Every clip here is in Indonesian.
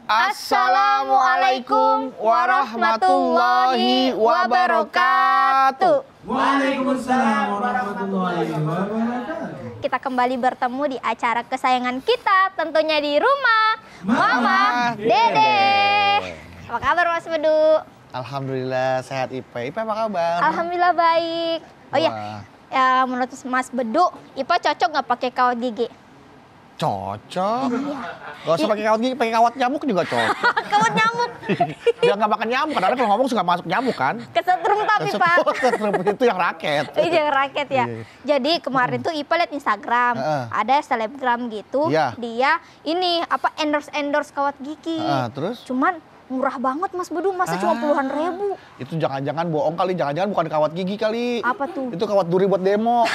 Assalamualaikum warahmatullahi wabarakatuh. Waalaikumsalam warahmatullahi wabarakatuh. Kita kembali bertemu di acara kesayangan kita, tentunya di rumah Mama Dede. Apa kabar Mas Bedu? Alhamdulillah sehat Ipe. Ipe apa kabar? Alhamdulillah baik. Oh iya, ya menurut Mas Bedu, Ipa cocok nggak pakai kawat gigi? Cocok. Gak usah pakai kawat gigi, pakai kawat nyamuk juga cocok. Kawat nyamuk. Dia nggak makan nyamuk, karena kalau ngomong suka masuk nyamuk kan. Kesetrum tapi Pak. Kesetrum itu yang raket. Itu yang raket ya. Jadi kemarin tuh Ipa liat Instagram, ada selebgram gitu. Dia ini apa endorse kawat gigi. Terus? Cuman murah banget Mas Bedu, masa cuma puluhan ribu. Itu jangan-jangan bohong kali, jangan-jangan bukan kawat gigi kali. Apa tuh? Itu kawat duri buat demo.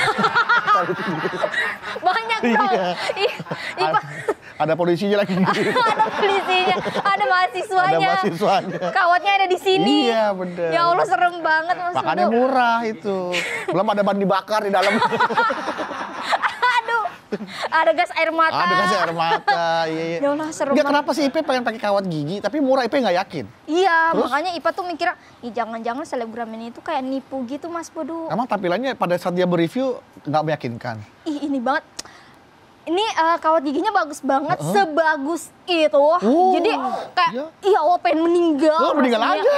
Banyak dong. Ada polisinya lagi. Ada polisinya, ada mahasiswanya. Ada mahasiswanya. Kawatnya ada di sini. Iya bener. Ya Allah serem banget Mas Makanya Bedu. murah itu. Belum ada ban dibakar di dalam. Aduh, ada gas air mata. Ada gas air mata, iya. Ya Allah serem Dia banget. kenapa sih Ipe pengen pakai kawat gigi, tapi murah Ipe nggak yakin? Iya, Terus? makanya Ipa tuh mikir, jangan-jangan selebgram ini tuh kayak nipu gitu Mas Bedu. Emang tampilannya pada saat dia bereview nggak meyakinkan? Ih, ini banget. Ini kawat giginya bagus banget, sebagus itu. Jadi kayak, iya Allah pengen meninggal. Oh, meninggal rasanya. aja.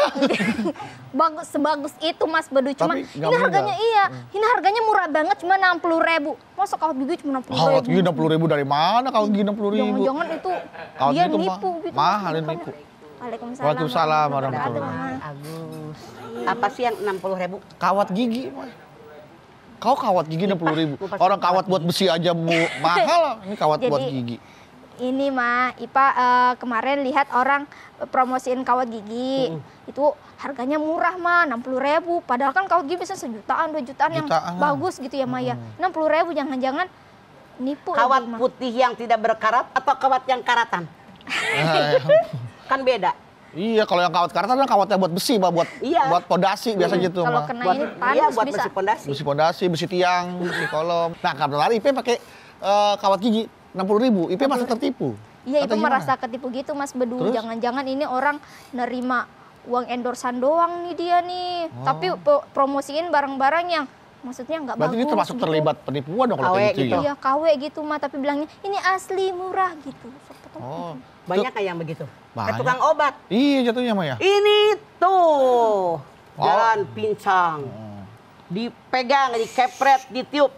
Bagus, sebagus itu Mas Bedu. Cuman Tapi ini harganya ini harganya murah banget, cuma 60.000. Masa kawat gigi cuma 60.000? Kawat gigi 60.000 dari mana? Kawat gigi 60.000? Jangan-jangan itu Kawat dia gigi itu nipu gitu. mahal Mas. nipu. Waalaikumsalam warahmatullahi wabarakatuh. Agus. Apa sih yang 60.000? Kawat gigi, kau kawat gigi 60.000. Orang kawat buat besi aja mahal, ini kawat buat gigi. Ini mah Ipa kemarin lihat orang promosiin kawat gigi. Itu harganya murah mah 60.000. Padahal kan kawat gigi bisa 1 jutaan, 2 jutaan yang bagus gitu ya Maya. 60.000 jangan-jangan nipu. Kawat putih yang tidak berkarat atau kawat yang karatan? Kan beda. Iya, kalau yang kawat karatan kan kawatnya buat besi, buat pondasi biasa gitu. Kalau mah. kena ini panas buat bisa. besi pondasi. Besi pondasi, besi tiang, besi kolom. Nah, karena Ipe pakai kawat gigi 60.000, Ipe masih tertipu. Iya, Atau itu gimana? merasa ketipu gitu Mas Bedu. Terus? Jangan-jangan ini orang nerima uang endorsan doang nih dia nih. Tapi promosiin barang-barang yang maksudnya nggak bagus. Berarti ini termasuk gitu. terlibat penipuan dong kalau kayak gitu ya? Iya, KW gitu mah, tapi bilangnya ini asli murah gitu. Banyak kayak yang begitu. Banyak. Kayak tukang obat. Iya jatuhnya Maya. Ini tuh jalan pincang. Dipegang, dikepret, ditiup.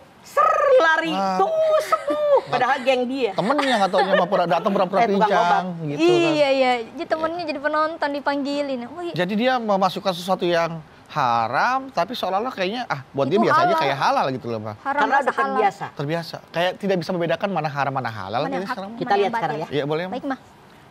Lari tuh sembuh. Padahal geng dia. Temennya nggak taunya mah pura datang pura-pura tukang obat. pincang gitu kan. Iya, jadi temennya jadi penonton dipanggilin. Jadi dia memasukkan sesuatu yang haram, tapi seolah-olah kayaknya buat dia Itu biasa aja halal. kayak halal gitu loh, Pak. Haram Karena rasa udah halal. terbiasa. Terbiasa. Kayak tidak bisa membedakan mana haram mana halal. Mana Jadi hak, sekarang. Kita mana lihat yang sekarang batil. Iya boleh. Baik mah.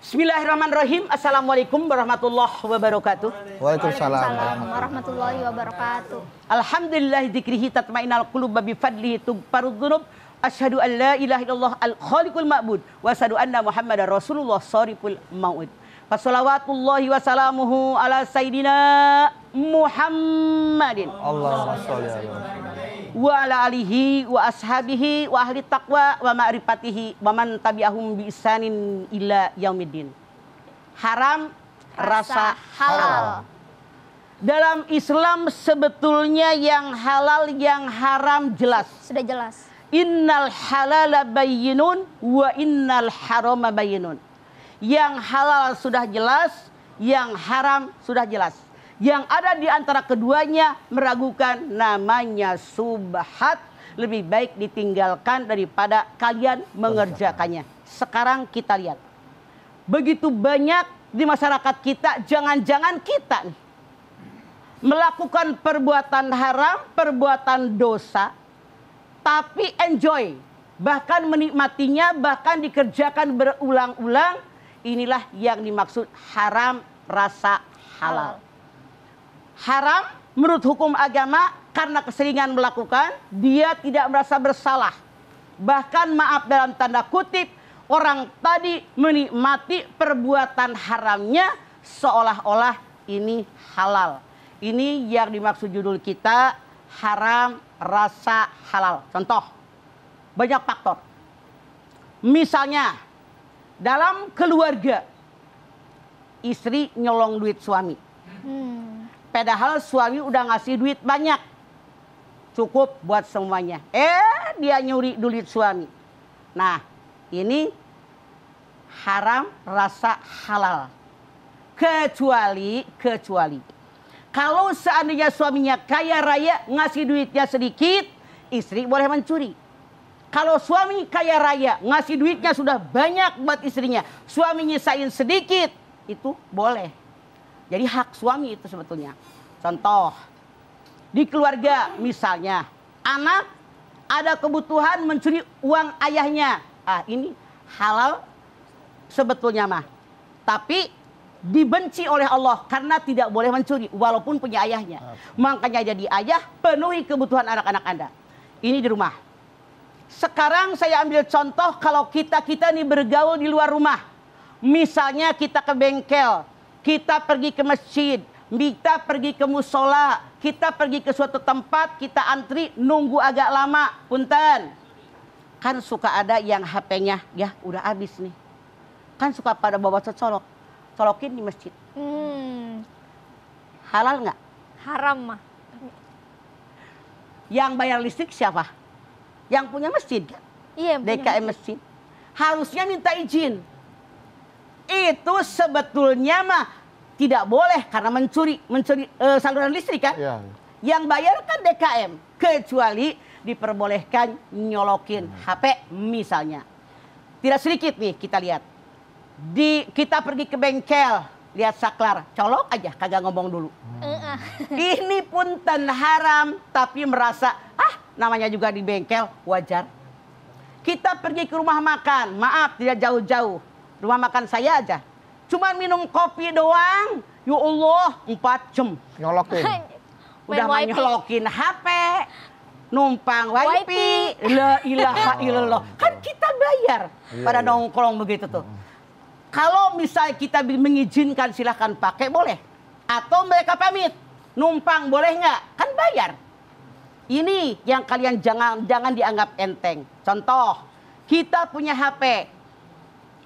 Bismillahirrahmanirrahim. Assalamualaikum warahmatullahi wabarakatuh. Waalaikumsalam. Warahmatullahi wabarakatuh. Alhamdulillah dzikrihi tatmainnal qulub bi fadlihi tughfarudz dzunub. Asyhadu an la ilaha illallah al-khaliqul ma'bud wa asyhadu anna Muhammadar Rasulullah shariful mau'id. Fassalawatullahi wa salamuhu ala sayyidina Muhammadin. Allahumma sholli ala Wa ala alihi wa ashabihi wa ahli taqwa wa ma'rifatihi wa man tabi'ahum bi ihsanin ila yaumiddin. Haram rasa halal. Dalam Islam sebetulnya yang halal yang haram jelas. Sudah jelas. Innal halala bayyinun wa innal harama bayyinun. Yang halal sudah jelas, yang haram sudah jelas. Yang ada di antara keduanya meragukan, namanya subhat. Lebih baik ditinggalkan daripada kalian mengerjakannya. Sekarang kita lihat. Begitu banyak di masyarakat kita, jangan-jangan kita nih, melakukan perbuatan haram, perbuatan dosa, tapi enjoy, bahkan menikmatinya, bahkan dikerjakan berulang-ulang. Inilah yang dimaksud haram rasa halal. Haram menurut hukum agama karena keseringan melakukan, dia tidak merasa bersalah. Bahkan maaf dalam tanda kutip, orang tadi menikmati perbuatan haramnya seolah-olah ini halal. Ini yang dimaksud judul kita, haram rasa halal. Contoh, banyak faktor. Misalnya, dalam keluarga, istri nyolong duit suami. Padahal suami udah ngasih duit banyak. Cukup buat semuanya. Dia nyuri duit suami. Nah, ini haram rasa halal. Kecuali kalau seandainya suaminya kaya raya ngasih duitnya sedikit, istri boleh mencuri. Kalau suami kaya raya ngasih duitnya sudah banyak buat istrinya, suami nyisain sedikit, itu boleh. Jadi hak suami itu sebetulnya. Contoh, di keluarga misalnya, anak ada kebutuhan mencuri uang ayahnya. Ini halal sebetulnya mah. Tapi dibenci oleh Allah karena tidak boleh mencuri walaupun punya ayahnya. Makanya jadi ayah, penuhi kebutuhan anak-anak Anda. Ini di rumah. Sekarang saya ambil contoh kalau kita nih bergaul di luar rumah. Misalnya kita ke bengkel, kita pergi ke masjid, kita pergi ke musola, kita pergi ke suatu tempat, kita antri nunggu agak lama. Punten. Kan suka ada yang HP-nya ya udah habis nih. Kan suka pada bawa colokin di masjid. Halal nggak? Haram mah. Yang bayar listrik siapa? Yang punya masjid kan? Iya, DKM masjid. Harusnya minta izin. Itu sebetulnya mah tidak boleh karena mencuri saluran listrik kan? Iya. Yang bayar kan DKM, kecuali diperbolehkan nyolokin HP misalnya. Tidak sedikit nih kita lihat. Kita pergi ke bengkel, lihat saklar, colok aja, kagak ngomong dulu. Ini punten haram, tapi merasa namanya juga di bengkel, wajar. Kita pergi ke rumah makan, maaf tidak jauh-jauh, rumah makan saya aja, cuma minum kopi doang, ya Allah 4 jam Nyolokin. Udah nyolokin HP, numpang wifi, la ilaha illallah. Kan kita bayar pada nongkrong begitu tuh. Kalau misalnya kita mengizinkan silahkan pakai boleh. Atau mereka pamit. Numpang boleh nggak? Kan bayar. Ini yang kalian jangan dianggap enteng. Contoh, kita punya HP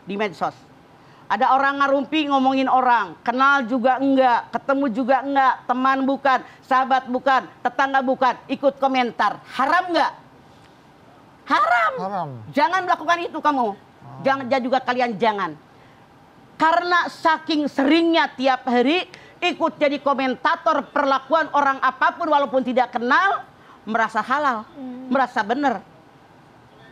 di medsos. Ada orang ngarumpi ngomongin orang. Kenal juga enggak, ketemu juga enggak, teman bukan, sahabat bukan, tetangga bukan. Ikut komentar. Haram nggak? Haram. Jangan melakukan itu kamu. Jangan juga kalian jangan. Karena saking seringnya tiap hari ikut jadi komentator perlakuan orang apapun walaupun tidak kenal, merasa halal, merasa benar.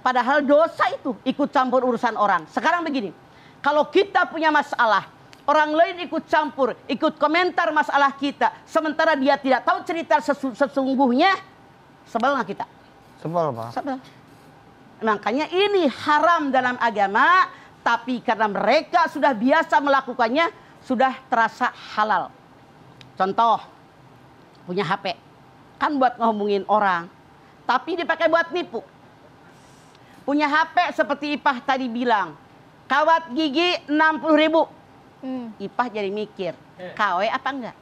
Padahal dosa itu ikut campur urusan orang. Sekarang begini, kalau kita punya masalah, orang lain ikut campur, ikut komentar masalah kita, sementara dia tidak tahu cerita sesungguhnya, sebel nggak kita? Sebel, Pak. Sebel. Makanya ini haram dalam agama. Tapi karena mereka sudah biasa melakukannya, sudah terasa halal. Contoh, punya HP. Kan buat ngomongin orang. Tapi dipakai buat nipu. Punya HP seperti Ipah tadi bilang. Kawat gigi 60.000. Ipah jadi mikir, KW apa enggak?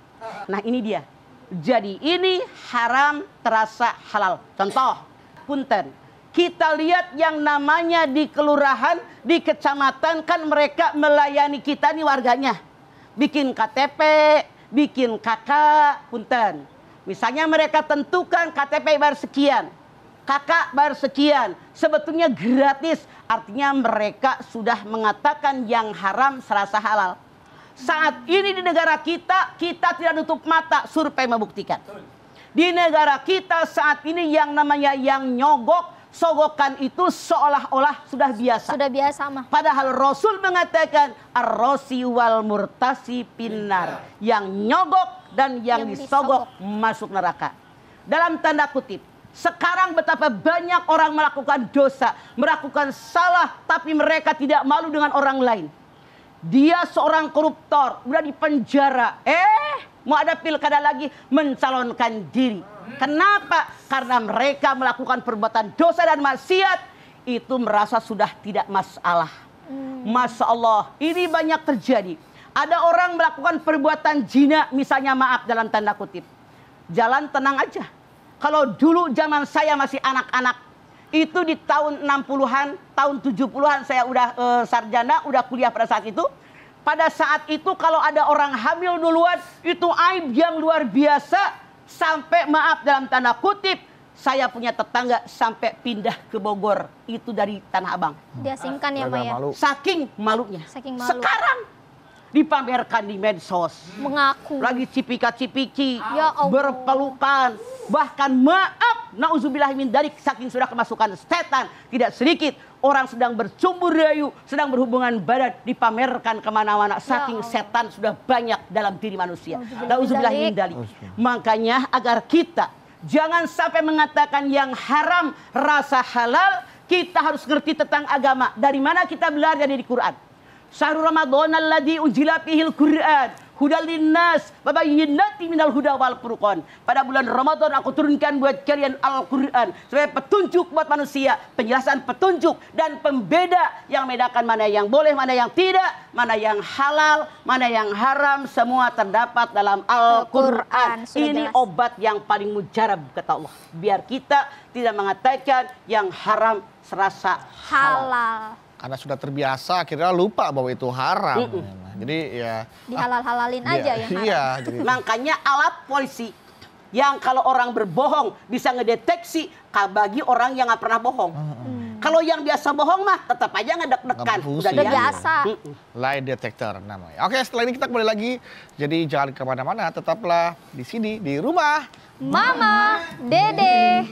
Nah ini dia. Jadi ini haram terasa halal. Contoh, punten. Kita lihat yang namanya di kelurahan, di kecamatan, kan mereka melayani kita nih warganya. Bikin KTP, bikin KK, punten. Misalnya mereka tentukan KTP bayar sekian, KK bayar sekian. Sebetulnya gratis, artinya mereka sudah mengatakan yang haram serasa halal. Saat ini di negara kita tidak nutup mata, survei membuktikan. Di negara kita saat ini yang namanya yang nyogok, sogokan itu seolah-olah sudah biasa. Sudah biasa mah. Padahal Rasul mengatakan ar-rosi wal murtasi pinnar. Yang nyogok dan yang disogok masuk neraka. Dalam tanda kutip. Sekarang betapa banyak orang melakukan dosa, melakukan salah, tapi mereka tidak malu dengan orang lain. Dia seorang koruptor, udah di penjara. Mau ada pilkada lagi, mencalonkan diri. Kenapa? Karena mereka melakukan perbuatan dosa dan maksiat, itu merasa sudah tidak masalah. Masya Allah, ini banyak terjadi. Ada orang melakukan perbuatan zina, misalnya maaf dalam tanda kutip. Jalan tenang aja. Kalau dulu zaman saya masih anak-anak, itu di tahun 60-an, tahun 70-an saya udah sarjana, udah kuliah pada saat itu. Pada saat itu kalau ada orang hamil duluan, itu aib yang luar biasa. Sampai maaf dalam tanda kutip, saya punya tetangga sampai pindah ke Bogor. Itu dari Tanah Abang. Diasingkan ya Maya. Saking malunya. Saking malu. Sekarang dipamerkan di medsos. Mengaku. Lagi cipika-cipiki. Ya Allah. Berpelukan. Bahkan maaf, na'udzubillah min dzalik, saking sudah kemasukan setan. Tidak sedikit orang sedang bercumbu rayu, sedang berhubungan badan, dipamerkan kemana-mana. Saking setan sudah banyak dalam diri manusia. Na'udzubillah min dzalik. Makanya agar kita jangan sampai mengatakan yang haram rasa halal, kita harus ngerti tentang agama. Dari mana kita belajar dari Quran? Syahrul Ramadan alladzi unzila fihil Qur'an hudal linnas wa bayyinatin minal huda wal furqan. Pada bulan Ramadan aku turunkan buat kalian Al-Qur'an sebagai petunjuk buat manusia, penjelasan petunjuk dan pembeda yang membedakan mana yang boleh, mana yang tidak, mana yang halal, mana yang haram, semua terdapat dalam Al-Qur'an. Ini obat yang paling mujarab kata Allah. Biar kita tidak mengatakan yang haram serasa halal. Karena sudah terbiasa, akhirnya lupa bahwa itu haram. Jadi ya dihalal-halalin aja ya. Iya. Jadi. Makanya alat polisi yang kalau orang berbohong bisa ngedeteksi bagi orang yang nggak pernah bohong. Kalau yang biasa bohong mah tetap aja ngedek-dekan. Udah biasa. Lie detector namanya. Oke, setelah ini kita kembali lagi. Jadi jangan kemana-mana, tetaplah di sini di rumah Mama Dede.